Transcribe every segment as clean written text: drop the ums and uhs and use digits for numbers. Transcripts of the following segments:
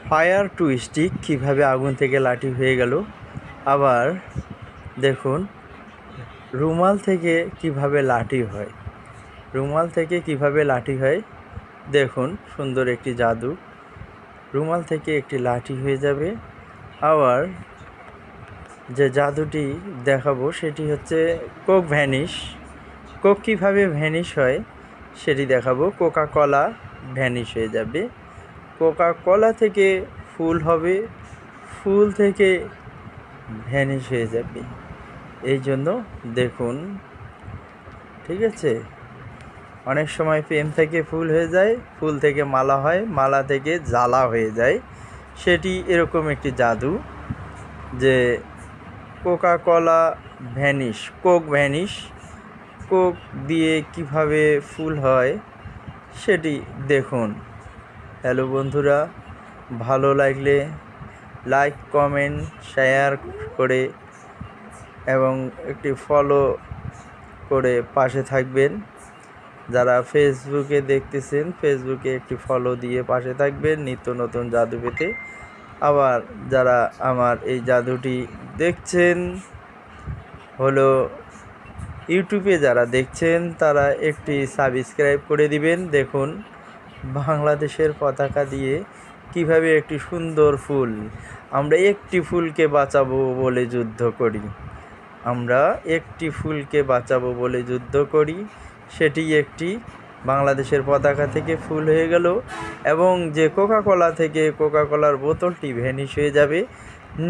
Fire two stick কীভাবে আগুন থেকে লাঠি হয়ে গেল। আবার দেখুন রুমাল থেকে কিভাবে লাঠি হয়, রুমাল থেকে কিভাবে লাঠি হয়। দেখুন সুন্দর একটি জাদু, রুমাল থেকে একটি লাঠি হয়ে যাবে। আবার যে জাদুটি দেখাবো সেটি হচ্ছে কোক ভ্যানিশ। কোক কীভাবে ভ্যানিশ হয় সেটি দেখাবো। কোকা কলা ভ্যানিশ হয়ে যাবে, কোকা কলা থেকে ফুল হবে, ফুল থেকে ভ্যানিশ হয়ে যাবে। এই জন্য দেখুন, ঠিক আছে। অনেক সময় প্রেম থেকে ফুল হয়ে যায়, ফুল থেকে মালা হয়, মালা থেকে জ্বালা হয়ে যায়। সেটি এরকম একটি জাদু যে কোকা কলা ভ্যানিশ, কোক ভ্যানিশ। কোক দিয়ে কিভাবে ফুল হয় সেটি দেখুন। হ্যালো বন্ধুরা, ভালো লাগলে লাইক, কমেন্ট, শেয়ার করে এবং একটি ফলো করে পাশে থাকবেন। যারা ফেসবুকে দেখতেছেন, ফেসবুকে একটি ফলো দিয়ে পাশে থাকবেন নিত্য নতুন জাদু পেতে। আবার যারা আমার এই জাদুটি দেখছেন হলো ইউটিউবে, যারা দেখছেন তারা একটি সাবস্ক্রাইব করে দিবেন। দেখুন বাংলাদেশের পতাকা দিয়ে কিভাবে একটি সুন্দর ফুল, আমরা একটি ফুলকে বাঁচাবো বলে যুদ্ধ করি, আমরা একটি ফুলকে বাঁচাবো বলে যুদ্ধ করি, সেটি একটি বাংলাদেশের পতাকা থেকে ফুল হয়ে গেল। এবং যে কোকা কোলা থেকে কোকা কোলার বোতলটি ভ্যানিশ হয়ে যাবে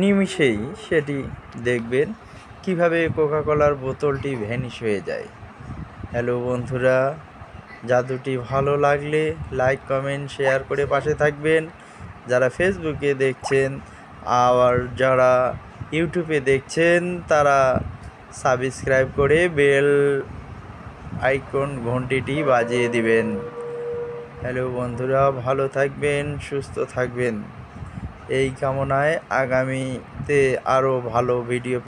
নিমিষেই, সেটি দেখবেন কিভাবে কোকা কোলার বোতলটি ভ্যানিশ হয়ে যায়। হ্যালো বন্ধুরা, জাদুটি ভালো লাগলে লাইক, কমেন্ট, শেয়ার করে পাশে থাকবেন। যারা ফেসবুকে দেখছেন আবার যারা ইউটিউবে দেখছেন তারা সাবস্ক্রাইব করে বেল আইকন ঘন্টিটি বাজিয়ে দিবেন। হ্যালো বন্ধুরা, ভালো থাকবেন, সুস্থ থাকবেন এই কামনায় আগামীতে আরও ভালো ভিডিও